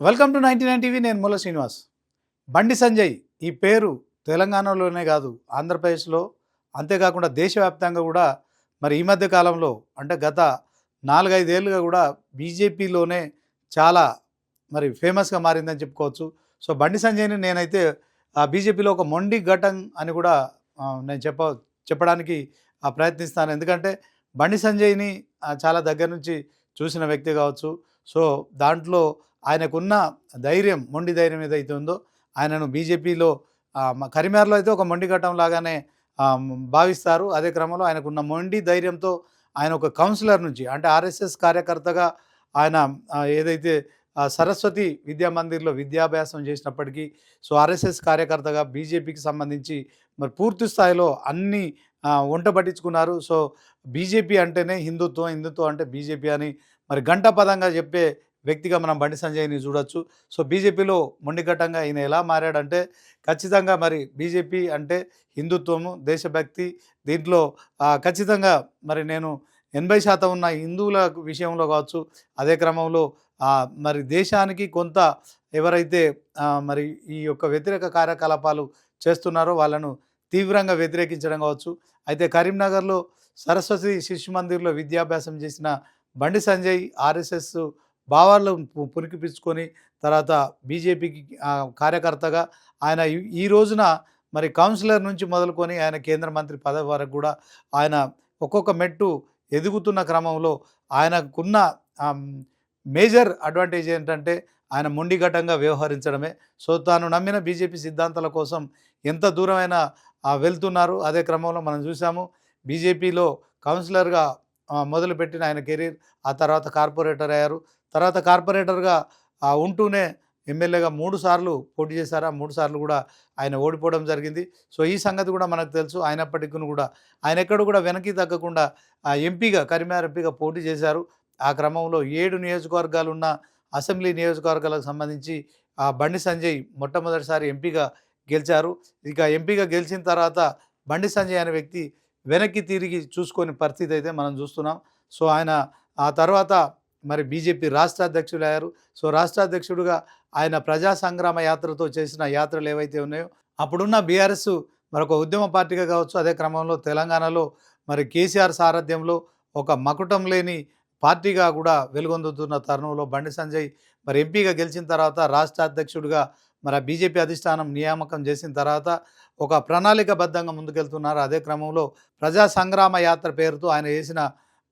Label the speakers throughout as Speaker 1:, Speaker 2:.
Speaker 1: Welcome to 99 TV. నేను ముల్ల శ్రీనివాస్. బండి సంజయ్ ఈ పేరు తెలంగాణలోనే కాదు, ఆంధ్రప్రదేశ్లో, అంతేకాకుండా దేశవ్యాప్తంగా కూడా మరి ఈ మధ్య కాలంలో అంటే గత 4-5 ఏళ్ళుగా కూడా బీజేపీలోనే చాలా మరి ఫేమస్గా మారిందని చెప్పుకోవచ్చు. సో బండి సంజయ్ని నేనైతే బీజేపీలో ఒక మొండి ఘటం అని కూడా నేను చెప్పడానికి ప్రయత్నిస్తాను. ఎందుకంటే బండి సంజయ్ని చాలా దగ్గర నుంచి చూసిన వ్యక్తి కావచ్చు. సో దాంట్లో ఆయనకున్న ధైర్యం, మొండి ధైర్యం ఏదైతే ఉందో ఆయనను బీజేపీలో కరీంనగర్లో అయితే ఒక మొండి ఘట్టం లాగానే భావిస్తారు. అదే క్రమంలో ఆయనకున్న మొండి ధైర్యంతో ఆయన ఒక కౌన్సిలర్ నుంచి అంటే ఆర్ఎస్ఎస్ కార్యకర్తగా ఆయన ఏదైతే సరస్వతి విద్యా మందిర్లో విద్యాభ్యాసం చేసినప్పటికీ సో ఆర్ఎస్ఎస్ కార్యకర్తగా బీజేపీకి సంబంధించి మరి పూర్తి స్థాయిలో అన్ని వంట పట్టించుకున్నారు. సో బీజేపీ అంటేనే హిందుత్వం, హిందుత్వం అంటే బీజేపీ అని మరి గంటపదంగా చెప్పే వ్యక్తిగా మనం బండి సంజయ్ని చూడొచ్చు. సో బీజేపీలో మొండిఘట్టంగా ఈయన ఎలా మారాడంటే ఖచ్చితంగా మరి బీజేపీ అంటే హిందుత్వము, దేశభక్తి, దీంట్లో ఖచ్చితంగా మరి నేను 80% ఉన్న హిందువుల విషయంలో కావచ్చు, అదే క్రమంలో మరి దేశానికి కొంత ఎవరైతే మరి ఈ యొక్క వ్యతిరేక కార్యకలాపాలు చేస్తున్నారో వాళ్ళను తీవ్రంగా వ్యతిరేకించడం కావచ్చు. అయితే కరీంనగర్లో సరస్వతి శిశు మందిర్లో విద్యాభ్యాసం చేసిన బండి సంజయ్ ఆర్ఎస్ఎస్ భావాలు పునికిపించుకొని తర్వాత బీజేపీకి కార్యకర్తగా ఆయన ఈ రోజున మరి కౌన్సిలర్ నుంచి మొదలుకొని ఆయన కేంద్ర మంత్రి పదవి వరకు కూడా ఆయన ఒక్కొక్క మెట్టు ఎదుగుతున్న క్రమంలో ఆయనకున్న మేజర్ అడ్వాంటేజ్ ఏంటంటే ఆయన మొండిఘటంగా వ్యవహరించడమే. సో తాను నమ్మిన బీజేపీ సిద్ధాంతాల కోసం ఎంత దూరమైనా వెళ్తున్నారు. అదే క్రమంలో మనం చూసాము బీజేపీలో కౌన్సిలర్గా మొదలుపెట్టిన ఆయన కెరీర్, ఆ తర్వాత కార్పొరేటర్ అయ్యారు. తర్వాత కార్పొరేటర్గా ఉంటూనే ఎమ్మెల్యేగా 3 సార్లు పోటీ చేశారు. ఆ 3 సార్లు కూడా ఆయన ఓడిపోవడం జరిగింది. సో ఈ సంగతి కూడా మనకు తెలుసు. అయినప్పటికీ కూడా ఆయన ఎక్కడ కూడా వెనక్కి తగ్గకుండా ఎంపీగా, కరీంనగర్ ఎంపీగా పోటీ చేశారు. ఆ క్రమంలో 7 నియోజకవర్గాలు ఉన్న అసెంబ్లీ నియోజకవర్గాలకు సంబంధించి బండి సంజయ్ మొట్టమొదటిసారి ఎంపీగా గెలిచారు. ఇక ఎంపీగా గెలిచిన తర్వాత బండి సంజయ్ అనే వ్యక్తి వెనక్కి తిరిగి చూసుకొని పరిస్థితి అయితే మనం చూస్తున్నాం. సో ఆయన ఆ తర్వాత మరి బీజేపీ రాష్ట్ర అధ్యక్షులు అయ్యారు. సో రాష్ట్ర అధ్యక్షుడిగా ఆయన ప్రజా సంగ్రామ యాత్రతో చేసిన యాత్రలు ఏవైతే ఉన్నాయో అప్పుడున్న బీఆర్ఎస్ మరొక ఉద్యమ పార్టీగా కావచ్చు. అదే క్రమంలో తెలంగాణలో మరి కేసీఆర్ సారథ్యంలో ఒక మకుటం లేని పార్టీగా కూడా వెలుగొందుతున్న తరుణంలో బండి సంజయ్ మరి ఎంపీగా గెలిచిన తర్వాత రాష్ట్ర అధ్యక్షుడిగా మరి బీజేపీ అధిష్టానం నియామకం చేసిన తర్వాత ఒక ప్రణాళికబద్ధంగా ముందుకెళ్తున్నారు. అదే క్రమంలో ప్రజా సంగ్రామ యాత్ర పేరుతో ఆయన చేసిన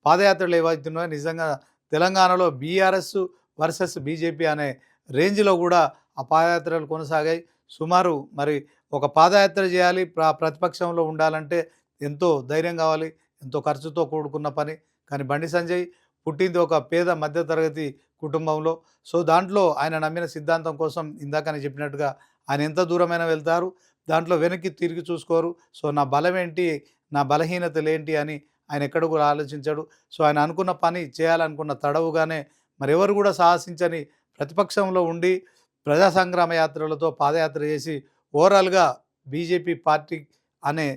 Speaker 1: పాదయాత్రలు ఏవైతున్నాయో నిజంగా తెలంగాణలో బీఆర్ఎస్ వర్సెస్ బీజేపీ అనే రేంజ్లో కూడా ఆ పాదయాత్రలు కొనసాగాయి. సుమారు మరి ఒక పాదయాత్ర చేయాలి, ప్రతిపక్షంలో ఉండాలంటే ఎంతో ధైర్యం కావాలి, ఎంతో ఖర్చుతో కూడుకున్న పని. కానీ బండి సంజయ్ పుట్టింది ఒక పేద మధ్యతరగతి కుటుంబంలో. సో దాంట్లో ఆయన నమ్మిన సిద్ధాంతం కోసం ఇందాకనే చెప్పినట్టుగా ఆయన ఎంత దూరమైనా వెళ్తారు, దాంట్లో వెనక్కి తిరిగి చూసుకోరు. సో నా బలం ఏంటి, నా బలహీనతలు ఏంటి అని ఆయన ఎక్కడ కూడా ఆలోచించాడు. సో ఆయన అనుకున్న పని చేయాలనుకున్న తడవుగానే మరెవరు కూడా సాహసించని ప్రతిపక్షంలో ఉండి ప్రజా సంగ్రామ యాత్రలతో పాదయాత్ర చేసి ఓవరాల్గా బీజేపీ పార్టీ అనే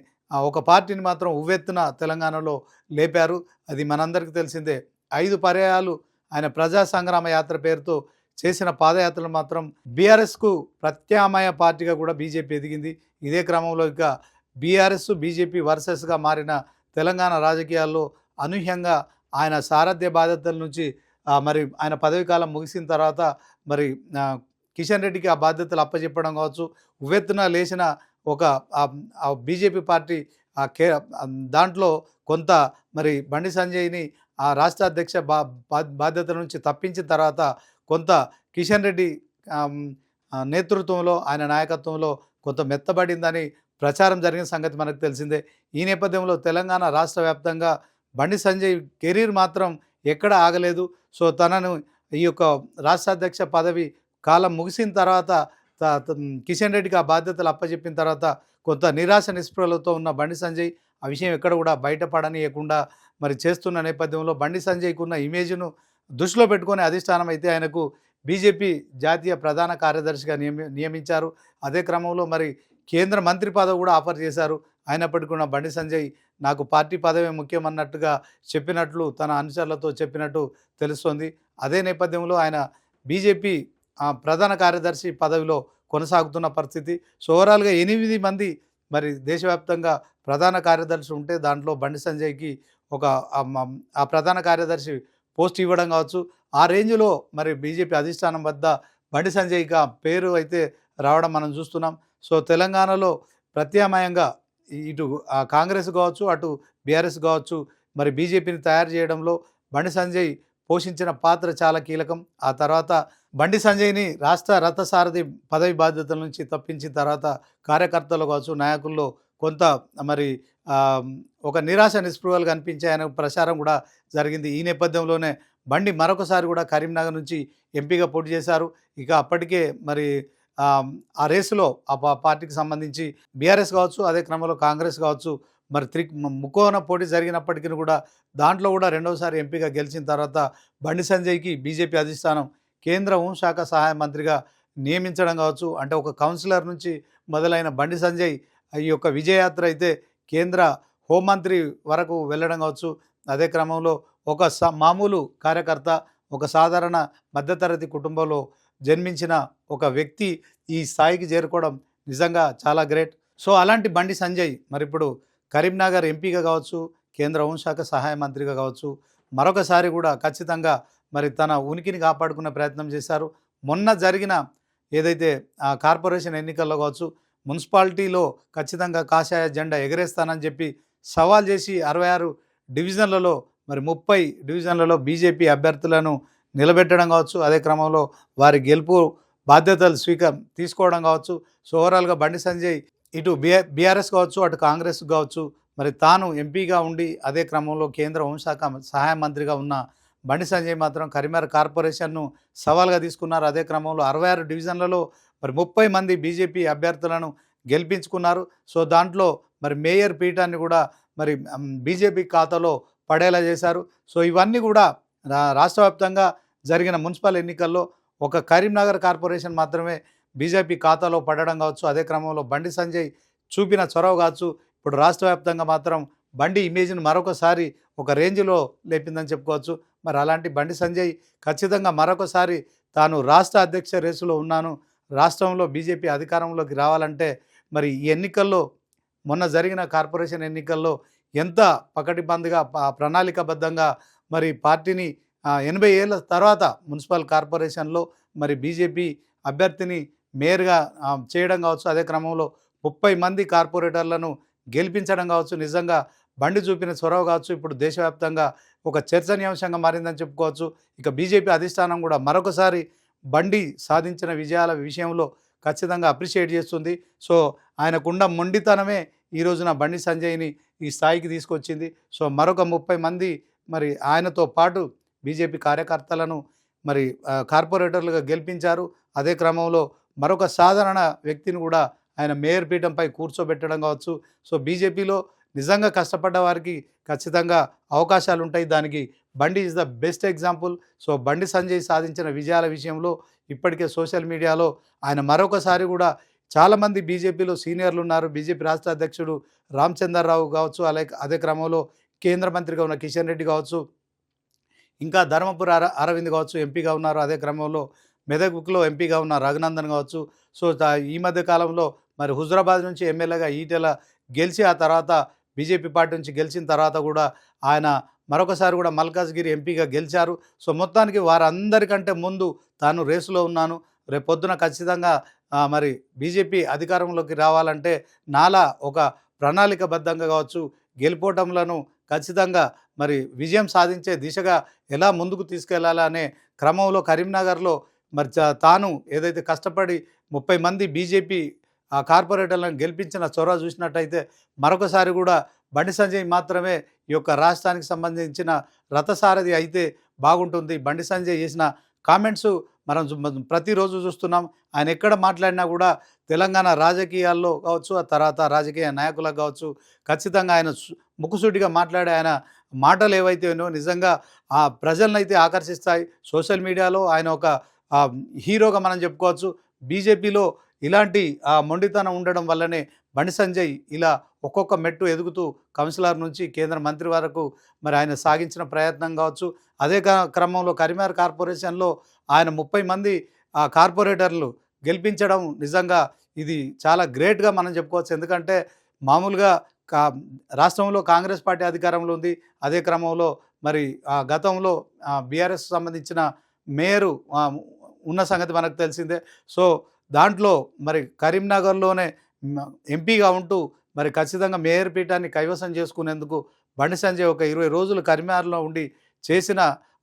Speaker 1: ఒక పార్టీని మాత్రం ఉవ్వెత్తున తెలంగాణలో లేపారు. అది మనందరికీ తెలిసిందే. 5 పర్యాయాలు ఆయన ప్రజా సంగ్రామ యాత్ర పేరుతో చేసిన పాదయాత్రలు మాత్రం బీఆర్ఎస్కు ప్రత్యామ్నాయ పార్టీగా కూడా బీజేపీ ఎదిగింది. ఇదే క్రమంలో ఇక బీఆర్ఎస్ బీజేపీ వర్సెస్గా మారిన తెలంగాణ రాజకీయాల్లో అనూహ్యంగా ఆయన సారథ్య బాధ్యతల నుంచి మరి ఆయన పదవి కాలం ముగిసిన తర్వాత మరి కిషన్ రెడ్డికి ఆ బాధ్యతలు అప్పచెప్పడం కావచ్చు, ఉవ్వెత్తున లేచిన ఒక బీజేపీ పార్టీ దాంట్లో కొంత మరి బండి సంజయ్ని ఆ రాష్ట్ర అధ్యక్ష బాధ్యతల నుంచి తప్పించిన తర్వాత కొంత కిషన్ రెడ్డి నేతృత్వంలో, ఆయన నాయకత్వంలో కొంత మెత్తబడిందని ప్రచారం జరిగిన సంగతి మనకు తెలిసిందే. ఈ నేపథ్యంలో తెలంగాణ రాష్ట్ర వ్యాప్తంగా బండి సంజయ్ కెరీర్ మాత్రం ఎక్కడ ఆగలేదు. సో తనను ఈ యొక్క రాష్ట్ర అధ్యక్ష పదవి కాలం ముగిసిన తర్వాత కిషన్ రెడ్డికి ఆ బాధ్యతలు అప్పచెప్పిన తర్వాత కొంత నిరాశ నిస్పృహలతో ఉన్న బండి సంజయ్ ఆ విషయం ఎక్కడ కూడా బయటపడనీయకుండా మరి చేస్తున్న నేపథ్యంలో బండి సంజయ్కు ఉన్న ఇమేజ్ను దృష్టిలో పెట్టుకొని అధిష్టానం అయితే ఆయనకు బీజేపీ జాతీయ ప్రధాన కార్యదర్శిగా నియమించారు. అదే క్రమంలో మరి కేంద్ర మంత్రి పదవి కూడా ఆఫర్ చేశారు. అయినప్పటికీ కూడా బండి సంజయ్ నాకు పార్టీ పదవే ముఖ్యం అన్నట్టుగా చెప్పినట్లు తన అనుచరులతో చెప్పినట్టు తెలుస్తోంది. అదే నేపథ్యంలో ఆయన బీజేపీ ప్రధాన కార్యదర్శి పదవిలో కొనసాగుతున్న పరిస్థితి. సో ఓవరాల్‌గా 8 మంది మరి దేశవ్యాప్తంగా ప్రధాన కార్యదర్శి ఉంటే దాంట్లో బండి సంజయ్‌కి ఒక ఆ ప్రధాన కార్యదర్శి పోస్ట్ ఇవ్వడం కావచ్చు. ఆ రేంజ్‌లో మరి బీజేపీ అధిష్టానం వద్ద బండి సంజయ్‌కి ఆ పేరు అయితే రావడం మనం చూస్తున్నాం. సో తెలంగాణలో ప్రత్యామ్నాయంగా ఇటు కాంగ్రెస్ కావచ్చు, అటు బీఆర్ఎస్ కావచ్చు, మరి బీజేపీని తయారు చేయడంలో బండి సంజయ్ పోషించిన పాత్ర చాలా కీలకం. ఆ తర్వాత బండి సంజయ్‌ని రాష్ట్ర రథసారథి పదవి బాధ్యతల నుంచి తప్పించిన తర్వాత కార్యకర్తలు కావచ్చు, నాయకుల్లో కొంత మరి ఒక నిరాశ నిస్పృహలు కనిపించాయనే ప్రచారం కూడా జరిగింది. ఈ నేపథ్యంలోనే బండి మరొకసారి కూడా కరీంనగర్ నుంచి ఎంపీగా పోటీ చేశారు. ఇక అప్పటికే మరి ఆ రేసులో పార్టీకి సంబంధించి బీఆర్ఎస్ కావచ్చు, అదే క్రమంలో కాంగ్రెస్ కావచ్చు, మరి ముక్కోన పోటీ జరిగినప్పటికీ కూడా దాంట్లో కూడా రెండవసారి ఎంపీగా గెలిచిన తర్వాత బండి సంజయ్‌కి బీజేపీ అధిష్టానం కేంద్ర హోంశాఖ సహాయ మంత్రిగా నియమించడం కావచ్చు. అంటే ఒక కౌన్సిలర్ నుంచి మొదలైన బండి సంజయ్ ఈ యొక్క విజయయాత్ర అయితే కేంద్ర హోంమంత్రి వరకు వెళ్ళడం కావచ్చు. అదే క్రమంలో ఒక మామూలు కార్యకర్త, ఒక సాధారణ మధ్యతరగతి కుటుంబంలో జన్మించిన ఒక వ్యక్తి ఈ స్థాయికి చేరుకోవడం నిజంగా చాలా గ్రేట్. సో అలాంటి బండి సంజయ్ మరిప్పుడు కరీంనగర్ ఎంపీగా కావచ్చు, కేంద్ర హోంశాఖ సహాయ మంత్రిగా కావచ్చు, మరొకసారి కూడా ఖచ్చితంగా మరి తన ఉనికిని కాపాడుకునే ప్రయత్నం చేశారు. మొన్న జరిగిన ఏదైతే కార్పొరేషన్ ఎన్నికల్లో కావచ్చు, మున్సిపాలిటీలో ఖచ్చితంగా కాషాయ జెండా ఎగరేస్తానని చెప్పి సవాల్ చేసి 66 డివిజన్లలో మరి 30 డివిజన్లలో బీజేపీ అభ్యర్థులను నిలబెట్టడం కావచ్చు, అదే క్రమంలో వారి గెలుపు బాధ్యతలు తీసుకోవడం కావచ్చు. సో ఓవరాల్గా బండి సంజయ్ ఇటు బీఆర్ఎస్ కావచ్చు, అటు కాంగ్రెస్ కావచ్చు, మరి తాను ఎంపీగా ఉండి అదే క్రమంలో కేంద్ర హోంశాఖ సహాయ మంత్రిగా ఉన్న బండి సంజయ్ మాత్రం కరీంనగర్ కార్పొరేషన్ను సవాల్గా తీసుకున్నారు. అదే క్రమంలో 66 డివిజన్లలో మరి 30 మంది బీజేపీ అభ్యర్థులను గెలిపించుకున్నారు. సో దాంట్లో మరి మేయర్ పీఠాన్ని కూడా మరి బీజేపీ ఖాతాలో పడేలా చేశారు. సో ఇవన్నీ కూడా రాష్ట్ర వ్యాప్తంగా జరిగిన మున్సిపల్ ఎన్నికల్లో ఒక కరీంనగర్ కార్పొరేషన్ మాత్రమే బీజేపీ ఖాతాలో పడడం కావచ్చు. అదే క్రమంలో బండి సంజయ్ చూపిన చొరవ కావచ్చు, ఇప్పుడు రాష్ట్ర వ్యాప్తంగా మాత్రం బండి ఇమేజ్ను మరొకసారి ఒక రేంజ్లో లేపిందని చెప్పుకోవచ్చు. మరి అలాంటి బండి సంజయ్ ఖచ్చితంగా మరొకసారి తాను రాష్ట్ర అధ్యక్ష రేసులో ఉన్నాను, రాష్ట్రంలో బీజేపీ అధికారంలోకి రావాలంటే మరి ఈ ఎన్నికల్లో మొన్న జరిగిన కార్పొరేషన్ ఎన్నికల్లో ఎంత పకడ్బందీగా ప్రణాళికాబద్ధంగా మరి పార్టీని 80 ఏళ్ళ తర్వాత మున్సిపల్ కార్పొరేషన్లో మరి బీజేపీ అభ్యర్థిని మేయర్గా చేయడం కావచ్చు, అదే క్రమంలో 30 మంది కార్పొరేటర్లను గెలిపించడం కావచ్చు. నిజంగా బండి చూపిన చొరవ కావచ్చు ఇప్పుడు దేశవ్యాప్తంగా ఒక చర్చనీయాంశంగా మారిందని చెప్పుకోవచ్చు. ఇక బీజేపీ అధిష్టానం కూడా మరొకసారి బండి సాధించిన విజయాల విషయంలో ఖచ్చితంగా అప్రిషియేట్ చేస్తుంది. సో ఆయనకున్న మొండితనమే ఈ రోజున బండి సంజయ్ని ఈ స్థాయికి తీసుకొచ్చింది. సో మరొక 30 మంది మరి ఆయనతో పాటు బీజేపీ కార్యకర్తలను మరి కార్పొరేటర్లుగా గెలిపించారు. అదే క్రమంలో మరొక సాధారణ వ్యక్తిని కూడా ఆయన మేయర్ పీఠంపై కూర్చోబెట్టడం కావచ్చు. సో బీజేపీలో నిజంగా కష్టపడ్డ వారికి ఖచ్చితంగా అవకాశాలు ఉంటాయి. దానికి బండి is the best example. So Bandi Sanjay సాధించిన విజయాల విషయంలో ఇప్పటికే సోషల్ మీడియాలో ఆయన మరొకసారి కూడా చాలామంది బీజేపీలో సీనియర్లు ఉన్నారు. బీజేపీ రాష్ట్ర అధ్యక్షుడు రామచంద్రరావు కావచ్చు, అదే క్రమంలో కేంద్ర మంత్రిగా ఉన్న కిషన్ రెడ్డి కావచ్చు, ఇంకా ధర్మపురి అరవింద్ కావచ్చు ఎంపీగా ఉన్నారు. అదే క్రమంలో మెదక్లో ఎంపీగా ఉన్న రఘునందన్ కావచ్చు. సో ఈ మధ్య కాలంలో మరి హుజరాబాద్ నుంచి ఎమ్మెల్యేగా ఈటెల గెలిచి ఆ తర్వాత బీజేపీ పార్టీ నుంచి గెలిచిన తర్వాత కూడా ఆయన మరొకసారి కూడా మల్కాజ్గిరి ఎంపీగా గెలిచారు. సో మొత్తానికి వారందరికంటే ముందు తాను రేసులో ఉన్నాను, రేపొద్దున ఖచ్చితంగా మరి బీజేపీ అధికారంలోకి రావాలంటే నాలా ఒక ప్రణాళికబద్ధంగా కావచ్చు గెలుపోవటంలను ఖచ్చితంగా మరి విజయం సాధించే దిశగా ఎలా ముందుకు తీసుకెళ్లాలా అనే క్రమంలో కరీంనగర్లో మరి తాను ఏదైతే కష్టపడి 30 మంది బీజేపీ కార్పొరేటర్లను గెలిపించిన చొరవ చూసినట్టయితే మరొకసారి కూడా బండి సంజయ్ మాత్రమే ఈ యొక్క రాష్ట్రానికి సంబంధించిన రథసారథి అయితే బాగుంటుంది. బండి సంజయ్ చేసిన కామెంట్స్ మనం ప్రతిరోజు చూస్తున్నాం. ఆయన ఎక్కడ మాట్లాడినా కూడా తెలంగాణ రాజకీయాల్లో కావచ్చు, ఆ తర్వాత రాజకీయ నాయకులకు కావచ్చు ఖచ్చితంగా ఆయన ముక్కుసూటిగా మాట్లాడే ఆయన మాటలు ఏవైతేనో నిజంగా ఆ ప్రజలనైతే ఆకర్షిస్తాయి. సోషల్ మీడియాలో ఆయన ఒక హీరోగా మనం చెప్పుకోవచ్చు. బీజేపీలో ఇలాంటి మొండితనం ఉండడం వల్లనే బండి సంజయ్ ఇలా ఒక్కొక్క మెట్టు ఎదుగుతూ కౌన్సిలర్ నుంచి కేంద్ర మంత్రి వరకు మరి ఆయన సాగించిన ప్రయత్నం కావచ్చు. అదే క్రమంలో కరీంనగర్ కార్పొరేషన్లో ఆయన 30 మంది ఆ కార్పొరేటర్లు గెలిపించడం నిజంగా ఇది చాలా గ్రేట్గా మనం చెప్పుకోవచ్చు. ఎందుకంటే మామూలుగా కా రాష్ట్రంలో కాంగ్రెస్ పార్టీ అధికారంలో ఉంది. అదే క్రమంలో మరి గతంలో బీఆర్ఎస్ సంబంధించిన మేయరు ఉన్న సంగతి మనకు తెలిసిందే. సో దాంట్లో మరి కరీంనగర్లోనే ఎంపీగా ఉంటూ మరి ఖచ్చితంగా మేయర్ పీఠాన్ని కైవసం చేసుకునేందుకు బండి సంజయ్ ఒక 20 రోజులు కరీంనగర్లో ఉండి చేసిన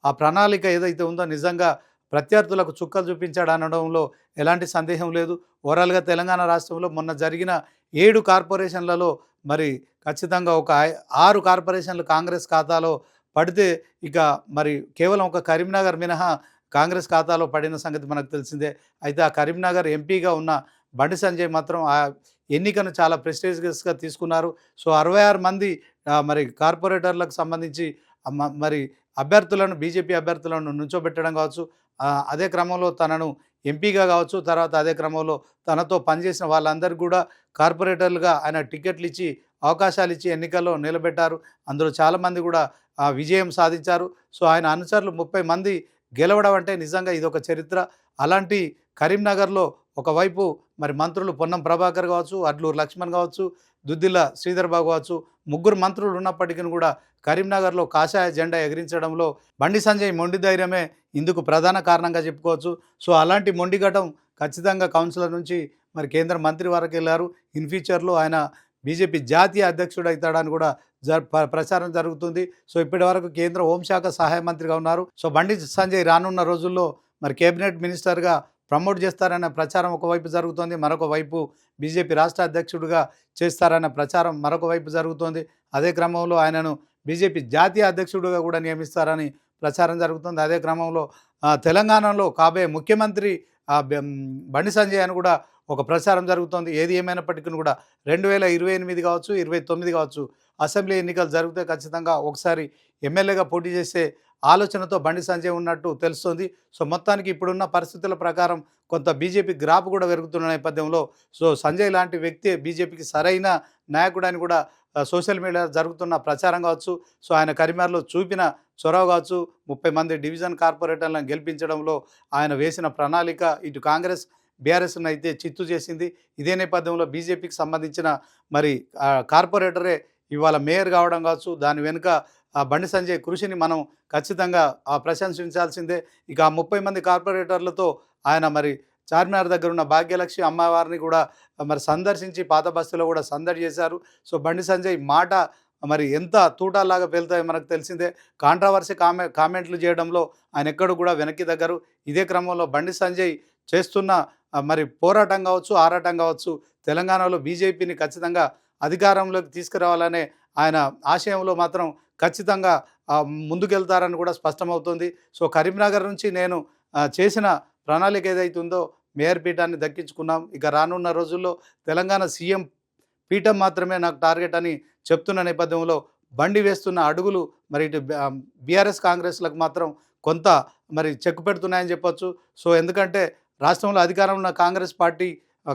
Speaker 1: ఆ ప్రణాళిక ఏదైతే ఉందో నిజంగా ప్రత్యర్థులకు చుక్కలు చూపించాడు అనడంలో ఎలాంటి సందేహం లేదు. ఓవరాల్గా తెలంగాణ రాష్ట్రంలో మొన్న జరిగిన 7 కార్పొరేషన్లలో మరి ఖచ్చితంగా ఒక 6 కార్పొరేషన్లు కాంగ్రెస్ ఖాతాలో పడితే ఇక మరి కేవలం ఒక కరీంనగర్ మినహా కాంగ్రెస్ ఖాతాలో పడిన సంగతి మనకు తెలిసిందే. అయితే ఆ కరీంనగర్ ఎంపీగా ఉన్న బండి సంజయ్ మాత్రం ఆ ఎన్నికను చాలా ప్రెస్టీజియస్‌గా తీసుకున్నారు. సో 66 మంది మరి కార్పొరేటర్లకు సంబంధించి మరి అభ్యర్థులను బీజేపీ అభ్యర్థులను నుంచోబెట్టడం కావచ్చు, అదే క్రమంలో తనను ఎంపీగా కావచ్చు, తర్వాత అదే క్రమంలో తనతో పనిచేసిన వాళ్ళందరికీ కూడా కార్పొరేటర్లుగా ఆయన టికెట్లు ఇచ్చి అవకాశాలు ఇచ్చి ఎన్నికల్లో నిలబెట్టారు. అందులో చాలామంది కూడా విజయం సాధించారు. సో ఆయన అనుచరులు 30 మంది గెలవడం అంటే నిజంగా ఇదొక చరిత్ర. అలాంటి కరీంనగర్లో ఒకవైపు మరి మంత్రులు పొన్నం ప్రభాకర్ కావచ్చు, అడ్లూరు లక్ష్మణ్ కావచ్చు, దుద్దిల్ల శ్రీధర్ బాబు కావచ్చు, ముగ్గురు మంత్రులు ఉన్నప్పటికీ కూడా కరీంనగర్లో కాషాయ జెండా ఎగిరించడంలో బండి సంజయ్ మొండి ధైర్యమే ఇందుకు ప్రధాన కారణంగా చెప్పుకోవచ్చు. సో అలాంటి మొండిఘటం ఖచ్చితంగా కౌన్సిలర్ నుంచి మరి కేంద్ర మంత్రి వరకు వెళ్ళారు. ఇన్ ఫ్యూచర్లో ఆయన బీజేపీ జాతీయ అధ్యక్షుడు అవుతాడని కూడా ప్రచారం జరుగుతుంది. సో ఇప్పటి వరకు కేంద్ర హోంశాఖ సహాయ మంత్రిగా ఉన్నారు. సో బండి సంజయ్ రానున్న రోజుల్లో మరి కేబినెట్ మినిస్టర్గా ప్రమోట్ చేస్తారనే ప్రచారం ఒకవైపు జరుగుతోంది. మరొక వైపు బీజేపీ రాష్ట్ర అధ్యక్షుడిగా చేస్తారనే ప్రచారం మరొక వైపు జరుగుతోంది. అదే క్రమంలో ఆయనను బీజేపీ జాతీయ అధ్యక్షుడిగా కూడా నియమిస్తారని ప్రచారం జరుగుతుంది. అదే క్రమంలో తెలంగాణలో కాబోయే ముఖ్యమంత్రి బండి సంజయ్ అని కూడా ఒక ప్రచారం జరుగుతోంది. ఏది ఏమైనప్పటికీ కూడా 2028 కావచ్చు, 29 కావచ్చు అసెంబ్లీ ఎన్నికలు జరిగితే ఖచ్చితంగా ఒకసారి ఎమ్మెల్యేగా పోటీ చేసే ఆలోచనతో బండి సంజయ్ ఉన్నట్టు తెలుస్తోంది. సో మొత్తానికి ఇప్పుడున్న పరిస్థితుల ప్రకారం కొంత బీజేపీ గ్రాఫ్ కూడా పెరుగుతున్న నేపథ్యంలో సో సంజయ్ లాంటి వ్యక్తి బీజేపీకి సరైన నాయకుడు అని కూడా సోషల్ మీడియా జరుగుతున్న ప్రచారం కావచ్చు, సో ఆయన కరీంనగర్లో చూపిన చొరవ కావచ్చు, 30 మంది డివిజన్ కార్పొరేటర్లను గెలిపించడంలో ఆయన వేసిన ప్రణాళిక ఇటు కాంగ్రెస్ బీఆర్ఎస్ను అయితే చిత్తు చేసింది. ఇదే నేపథ్యంలో బీజేపీకి సంబంధించిన మరి కార్పొరేటరే ఇవాళ మేయర్ కావడం కావచ్చు, దాని వెనుక బండి సంజయ్ కృషిని మనం ఖచ్చితంగా ప్రశంసించాల్సిందే. ఇక 30 మంది కార్పొరేటర్లతో ఆయన మరి చార్మినార్ దగ్గర ఉన్న భాగ్యలక్ష్మి అమ్మవారిని కూడా మరి సందర్శించి పాత బస్తీలో కూడా సందడి చేశారు. సో బండి సంజయ్ మాట మరి ఎంత తూటాల్లాగా పేలుతాయో మనకు తెలిసిందే. కాంట్రవర్సీ కామెంట్లు చేయడంలో ఆయన ఎక్కడు కూడా వెనక్కి దగ్గరు. ఇదే క్రమంలో బండి సంజయ్ చేస్తున్న మరి పోరాటం కావచ్చు, ఆరాటం కావచ్చు, తెలంగాణలో బీజేపీని ఖచ్చితంగా అధికారంలోకి తీసుకురావాలనే ఆయన ఆశయంలో మాత్రం ఖచ్చితంగా ముందుకెళ్తారని కూడా స్పష్టమవుతుంది. సో కరీంనగర్ నుంచి నేను చేసిన ప్రణాళిక ఏదైతే ఉందో మేయర్ పీఠాన్ని దక్కించుకున్నాం. ఇక రానున్న రోజుల్లో తెలంగాణ సీఎం పీఠం మాత్రమే నాకు టార్గెట్ అని చెప్తున్న నేపథ్యంలో బండి వేస్తున్న అడుగులు మరి ఇటు బీఆర్ఎస్ కాంగ్రెస్లకు మాత్రం కొంత మరి చెక్కు పెడుతున్నాయని చెప్పొచ్చు. సో ఎందుకంటే రాష్ట్రంలో అధికారంలో ఉన్న కాంగ్రెస్ పార్టీ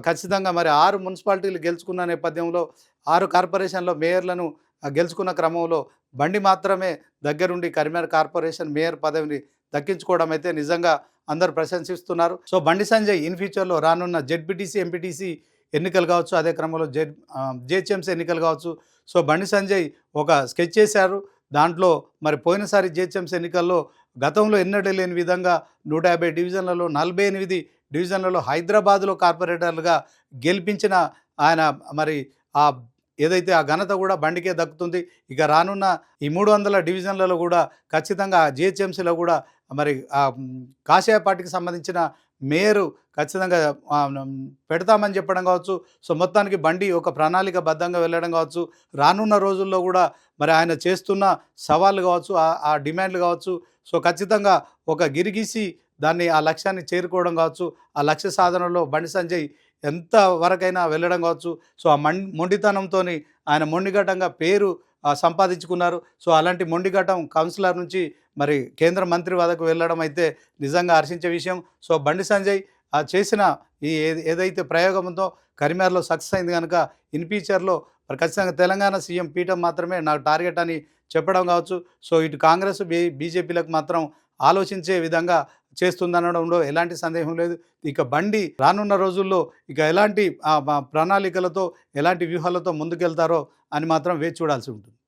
Speaker 1: ఖచ్చితంగా మరి 6 మున్సిపాలిటీలు గెలుచుకున్న నేపథ్యంలో 6 కార్పొరేషన్లో మేయర్లను గెలుచుకున్న క్రమంలో బండి మాత్రమే దగ్గరుండి కరీంనగర్ కార్పొరేషన్ మేయర్ పదవిని దక్కించుకోవడం అయితే నిజంగా అందరూ ప్రశంసిస్తున్నారు. సో బండి సంజయ్ ఇన్ ఫ్యూచర్లో రానున్న జెడ్పీటీసీ, ఎంపీటీసీ ఎన్నికలు కావచ్చు, అదే క్రమంలో జిహెచ్ఎంసీ ఎన్నికలు కావచ్చు. సో బండి సంజయ్ ఒక స్కెచ్ చేశారు. దాంట్లో మరి పోయినసారి జిహెచ్ఎంసీ ఎన్నికల్లో గతంలో ఎన్నడూ లేని విధంగా 150 డివిజన్లలో 48 డివిజన్లలో హైదరాబాద్లో కార్పొరేటర్లుగా గెలిపించిన ఆయన మరి ఏదైతే ఆ ఘనత కూడా బండికే దక్కుతుంది. ఇక రానున్న ఈ 300 డివిజన్లలో కూడా ఖచ్చితంగా జిహెచ్ఎంసీలో కూడా మరి కాషాయ పార్టీకి సంబంధించిన మేయరు ఖచ్చితంగా పెడతామని చెప్పడం కావచ్చు. సో మొత్తానికి బండి ఒక ప్రణాళికబద్ధంగా వెళ్ళడం కావచ్చు. రానున్న రోజుల్లో కూడా మరి ఆయన చేస్తున్న సవాళ్ళు కావచ్చు, ఆ డిమాండ్లు కావచ్చు. సో ఖచ్చితంగా ఒక గిరిగీసి దాన్ని ఆ లక్ష్యాన్ని చేరుకోవడం కావచ్చు. ఆ లక్ష్య సాధనలో బండి సంజయ్ ఎంత వరకైనా వెళ్ళడం కావచ్చు. సో ఆ మొండితనంతో ఆయన మొండిఘటంగా పేరు సంపాదించుకున్నారు. సో అలాంటి మొండిఘటం కౌన్సిలర్ నుంచి మరి కేంద్ర మంత్రి వద్దకు వెళ్ళడం అయితే నిజంగా హర్షించే విషయం. సో బండి సంజయ్ చేసిన ఈ ఏదైతే ప్రయోగం ఉందో కరీంనగర్లో సక్సెస్ అయింది కనుక ఇన్ ఫ్యూచర్లో మరి ఖచ్చితంగా తెలంగాణ సీఎం పీఠం మాత్రమే నాకు టార్గెట్ అని చెప్పడం కావచ్చు. సో ఇటు కాంగ్రెస్ బీజేపీలకు మాత్రం ఆలోచించే విధంగా చేస్తుందనడంలో ఎలాంటి సందేహం లేదు. ఇక బండి రానున్న రోజుల్లో ఇక ఎలాంటి ప్రణాళికలతో, ఎలాంటి వ్యూహాలతో ముందుకెళ్తారో అని మాత్రం వేచి చూడాల్సి ఉంటుంది.